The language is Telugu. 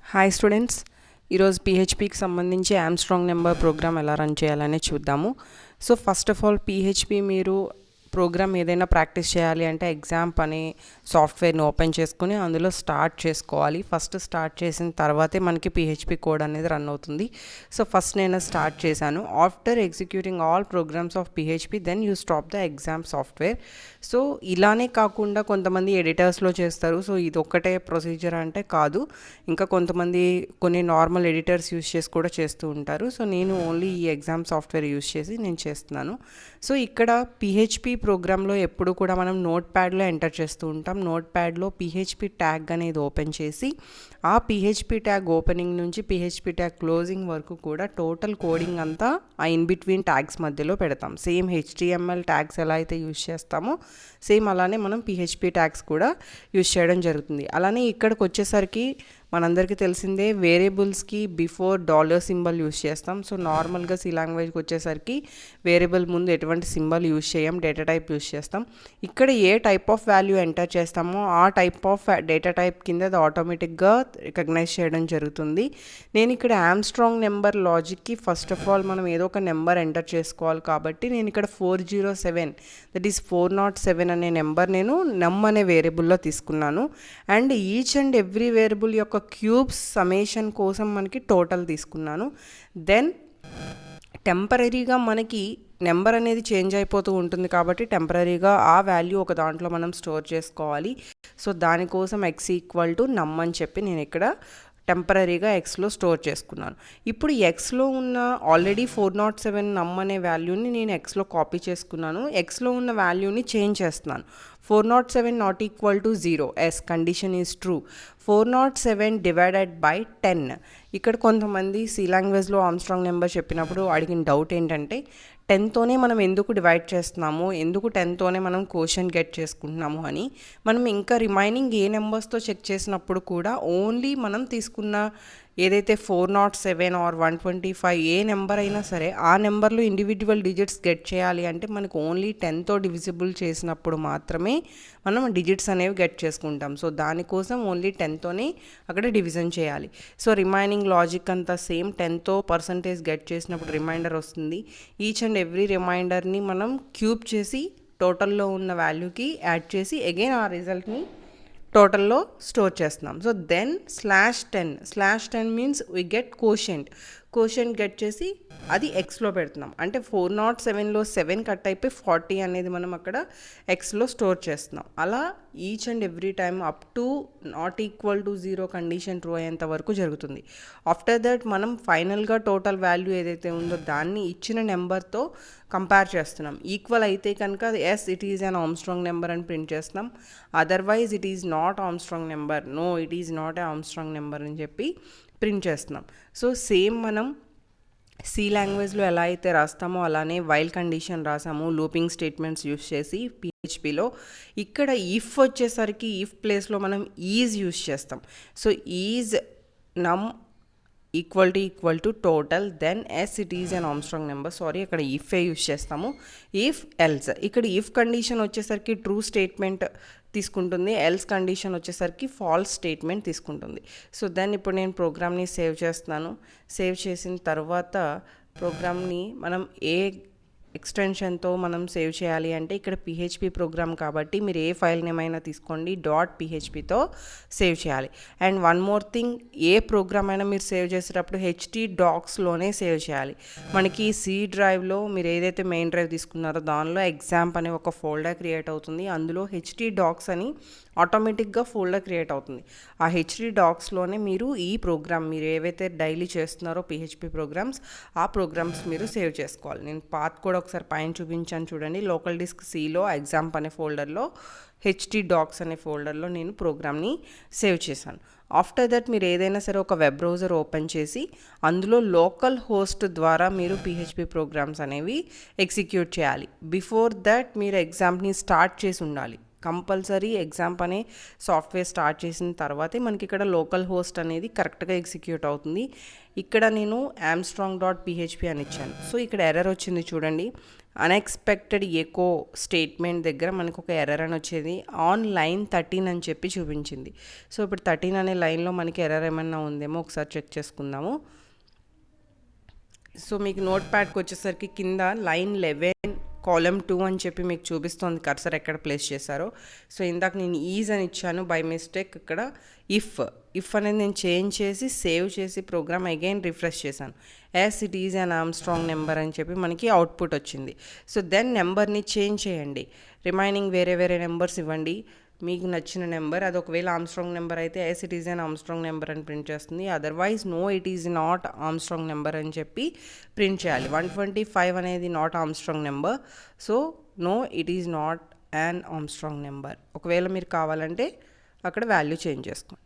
హాయ్ స్టూడెంట్స్, ఈరోజు పిహెచ్పికి సంబంధించి ఆమ్స్ట్రాంగ్ నెంబర్ ప్రోగ్రామ్ ఎలా రన్ చేయాలని చూద్దాము. So first of all PHP మీరు ప్రోగ్రామ్ ఏదైనా ప్రాక్టీస్ చేయాలి అంటే ఎగ్జాంప్ అనే సాఫ్ట్వేర్ని ఓపెన్ చేసుకుని అందులో స్టార్ట్ చేసుకోవాలి. ఫస్ట్ స్టార్ట్ చేసిన తర్వాతే మనకి పిహెచ్పి కోడ్ అనేది రన్ అవుతుంది. సో ఫస్ట్ నేను స్టార్ట్ చేశాను. After executing all programs of PHP then you stop the XAMPP software. So ఇలానే కాకుండా కొంతమంది ఎడిటర్స్లో చేస్తారు. సో ఇది ఒక్కటే ప్రొసీజర్ అంటే కాదు, ఇంకా కొంతమంది కొన్ని నార్మల్ ఎడిటర్స్ యూస్ చేసి కూడా చేస్తూ ఉంటారు. సో నేను ఓన్లీ ఈ ఎగ్జామ్ సాఫ్ట్వేర్ యూస్ చేసి నేను చేస్తున్నాను. సో ఇక్కడ పిహెచ్పి ప్రోగ్రాంలో ఎప్పుడు కూడా మనం నోట్ ప్యాడ్లో ఎంటర్ చేస్తూ ఉంటాం. నోట్ ప్యాడ్లో పిహెచ్పి ట్యాగ్ అనేది ఓపెన్ చేసి ఆ పిహెచ్పి ట్యాగ్ ఓపెనింగ్ నుంచి పిహెచ్పి ట్యాగ్ క్లోజింగ్ వరకు కూడా టోటల్ కోడింగ్ అంతా ఆ ఇన్ బిట్వీన్ ట్యాగ్స్ మధ్యలో పెడతాం. సేమ్ హెచ్టిఎంఎల్ ట్యాగ్స్ ఎలా అయితే యూస్ చేస్తామో సేమ్ అలానే మనం పిహెచ్పి ట్యాగ్స్ కూడా యూస్ చేయడం జరుగుతుంది. అలానే ఇక్కడికి వచ్చేసరికి మనందరికీ తెలిసిందే వేరియబుల్స్కి బిఫోర్ డాలర్ సింబల్ యూస్ చేస్తాం. సో నార్మల్గా సి లాంగ్వేజ్కి వచ్చేసరికి వేరియబుల్ ముందు ఎటువంటి సింబల్ యూస్ చేయం, డేటా టైప్ యూస్ చేస్తాం. ఇక్కడ ఏ టైప్ ఆఫ్ వాల్యూ ఎంటర్ చేస్తామో ఆ టైప్ ఆఫ్ డేటా టైప్ కింద అది ఆటోమేటిక్గా రికగ్నైజ్ చేయడం జరుగుతుంది. నేను ఇక్కడ ఆమ్స్ట్రాంగ్ నెంబర్ లాజిక్కి ఫస్ట్ ఆఫ్ ఆల్ మనం ఏదో ఒక నెంబర్ ఎంటర్ చేసుకోవాలి కాబట్టి నేను ఇక్కడ 407 దట్ ఈస్ 407 అనే నెంబర్ నేను నమ్ అనే వేరియబుల్లో తీసుకున్నాను. And each and every variable యొక్క క్యూబ్స్ సమేషన్ కోసం మనకి టోటల్ తీసుకున్నాను. దెన్ టెంపరీగా మనకి నెంబర్ అనేది చేంజ్ అయిపోతూ ఉంటుంది కాబట్టి టెంపరీగా ఆ వాల్యూ ఒక దాంట్లో మనం స్టోర్ చేసుకోవాలి. సో దానికోసం x ఈక్వల్ టు నమ్ అని చెప్పి నేను ఇక్కడ టెంపరీగా ఎక్స్లో స్టోర్ చేసుకున్నాను. ఇప్పుడు ఎక్స్లో ఉన్న ఆల్రెడీ 407 నమ్ అనే వాల్యూని నేను ఎక్స్లో కాపీ చేసుకున్నాను. ఎక్స్లో ఉన్న వాల్యూని చేంజ్ చేస్తున్నాను. 407 not equal to 0 yes condition is true. 407 divided by 10. ఇక్కడ కొంతమంది సి లాంగ్వేజ్లో ఆమ్స్ట్రాంగ్ నెంబర్ చెప్పినప్పుడు అడిగిన డౌట్ ఏంటంటే 10తోనే మనం ఎందుకు డివైడ్ చేస్తున్నాము, ఎందుకు 10తోనే మనం క్వోషియంట్ గెట్ చేసుకుంటున్నాము అని. మనం ఇంకా రిమైనింగ్ ఏ నెంబర్స్తో చెక్ చేసినప్పుడు కూడా ఓన్లీ మనం తీసుకున్న ఏదైతే 407 ఆర్ 125 ఏ నెంబర్ అయినా సరే ఆ నెంబర్లో ఇండివిజువల్ డిజిట్స్ గెట్ చేయాలి అంటే మనకు ఓన్లీ 10తో డివిజిబుల్ చేసినప్పుడు మాత్రమే మనం డిజిట్స్ అనేవి గెట్ చేసుకుంటాం. సో దానికోసం ఓన్లీ 10తోనే అక్కడ డివిజన్ చేయాలి. సో రిమైనింగ్ లాజిక్ అంతా సేమ్. 10తో పర్సంటేజ్ గెట్ చేసినప్పుడు రిమైండర్ వస్తుంది. ఈచ్ అండ్ ఎవ్రీ రిమైండర్ని మనం క్యూబ్ చేసి టోటల్లో ఉన్న వాల్యూకి యాడ్ చేసి అగైన్ ఆ రిజల్ట్ని టోటల్లో స్టోర్ చేస్తున్నాం. So then /10 means we get quotient get చేసి అది ఎక్స్లో పెడుతున్నాం. అంటే 407లో 7 కట్ అయిపోయి 40 అనేది మనం అక్కడ ఎక్స్లో స్టోర్ చేస్తున్నాం. అలా each and every time up to not equal to 0 condition true అయ్యేంత వరకు జరుగుతుంది. ఆఫ్టర్ దట్ మనం ఫైనల్గా టోటల్ వాల్యూ ఏదైతే ఉందో దాన్ని ఇచ్చిన నెంబర్తో కంపేర్ చేస్తున్నాం. ఈక్వల్ అయితే కనుక yes it is an Armstrong number అని ప్రింట్ చేస్తున్నాం. Otherwise it is not Armstrong number, no it is not a Armstrong number అని చెప్పి ప్రింట్ చేస్తున్నాం. సో సేమ్ మనం సి లాంగ్వేజ్లో ఎలా అయితే రాస్తామో అలానే వైల్ కండిషన్ రాసాము లూపింగ్ స్టేట్మెంట్స్ యూస్ చేసి పిహెచ్పిలో. ఇక్కడ ఇఫ్ వచ్చేసరికి ఇఫ్ ప్లేస్లో మనం ఈజ్ యూస్ చేస్తాం. So is num equal to total then yes it is an Armstrong number. Sorry, అక్కడ ఇఫే యూస్ చేస్తాము. ఇఫ్ ఎల్స్, ఇక్కడ ఇఫ్ కండిషన్ వచ్చేసరికి ట్రూ స్టేట్మెంట్ తీసుకుంటుంది, ఎల్స్ కండిషన్ వచ్చేసరికి ఫాల్స్ స్టేట్మెంట్ తీసుకుంటుంది. సో దెన్ ఇప్పుడు నేను ప్రోగ్రామ్ని సేవ్ చేస్తున్నాను. సేవ్ చేసిన తర్వాత ప్రోగ్రామ్ని మనం ఏ ఎక్స్టెన్షన్తో మనం సేవ్ చేయాలి అంటే ఇక్కడ పిహెచ్పి ప్రోగ్రామ్ కాబట్టి మీరు ఏ ఫైల్ నేమ్ అయినా తీసుకోండి, .phpతో సేవ్ చేయాలి. అండ్ వన్ మోర్ థింగ్, ఏ ప్రోగ్రామ్ అయినా మీరు సేవ్ చేసేటప్పుడు htdocsలోనే సేవ్ చేయాలి. మనకి సి డ్రైవ్లో మీరు ఏదైతే మెయిన్ డ్రైవ్ తీసుకున్నారో దానిలో ఎగ్జాంప్ అనే ఒక ఫోల్డర్ క్రియేట్ అవుతుంది. అందులో htdocs అని ఆటోమేటిక్గా ఫోల్డర్ క్రియేట్ అవుతుంది. ఆ htdocsలోనే మీరు ఈ ప్రోగ్రామ్ మీరు ఏవైతే డైలీ చేస్తున్నారో పిహెచ్పి ప్రోగ్రామ్స్ ఆ ప్రోగ్రామ్స్ మీరు సేవ్ చేసుకోవాలి. నేను పాత్ కూడా ఒకసారి పైన చూపించాను చూడండి. లోకల్ డిస్క్ సిలో ఎగ్జాంప్ అనే ఫోల్డర్లో htdocs అనే ఫోల్డర్లో నేను ప్రోగ్రామ్ని సేవ్ చేశాను. ఆఫ్టర్ దట్ మీరు ఏదైనా సరే ఒక వెబ్ బ్రౌజర్ ఓపెన్ చేసి అందులో లోకల్ హోస్ట్ ద్వారా మీరు పిహెచ్పి ప్రోగ్రామ్స్ అనేవి ఎగ్జిక్యూట్ చేయాలి. బిఫోర్ దట్ మీరు ఎగ్జామ్ని స్టార్ట్ చేసి ఉండాలి. కంపల్సరీ ఎగ్జాంప్ అనే సాఫ్ట్వేర్ స్టార్ట్ చేసిన తర్వాతే మనకి ఇక్కడ లోకల్ హోస్ట్ అనేది కరెక్ట్గా ఎగ్జిక్యూట్ అవుతుంది. ఇక్కడ నేను amstrong.php అని ఇచ్చాను. సో ఇక్కడ ఎర్రర్ వచ్చింది చూడండి. అన్ఎక్స్పెక్టెడ్ ఎకో స్టేట్మెంట్ దగ్గర మనకు ఒక ఎర్రర్ అని వచ్చేది ఆన్ లైన్ 13 అని చెప్పి చూపించింది. సో ఇప్పుడు 13 అనే లైన్లో మనకి ఎర్రర్ ఏమన్నా ఉందేమో ఒకసారి చెక్ చేసుకుందాము. సో మీకు నోట్ ప్యాడ్కి వచ్చేసరికి కింద లైన్ 11 కాలమ్ 2 అని చెప్పి మీకు చూపిస్తుంది కర్సర్ ఎక్కడ ప్లేస్ చేశారో. సో ఇందాక నేను ఈజ్ అని ఇచ్చాను బై మిస్టేక్. ఇక్కడ ఇఫ్ అనేది నేను చేంజ్ చేసి సేవ్ చేసి ప్రోగ్రామ్ అగైన్ రిఫ్రెష్ చేశాను. As it is an Armstrong number అని చెప్పి మనకి అవుట్పుట్ వచ్చింది. సో దెన్ నెంబర్ని చేంజ్ చేయండి, రిమైనింగ్ వేరే నెంబర్స్ ఇవ్వండి. మీకు నచ్చిన నెంబర్, అది ఒకవేళ ఆర్మ్స్ట్రాంగ్ నెంబర్ అయితే yes it is an Armstrong number అని ప్రింట్ చేస్తుంది. Otherwise no it is not Armstrong number అని చెప్పి ప్రింట్ చేయాలి. 125 అనేది not Armstrong number. So no it is not an Armstrong number. ఒకవేళ మీరు కావాలంటే అక్కడ వాల్యూ చేంజ్ చేసుకోండి.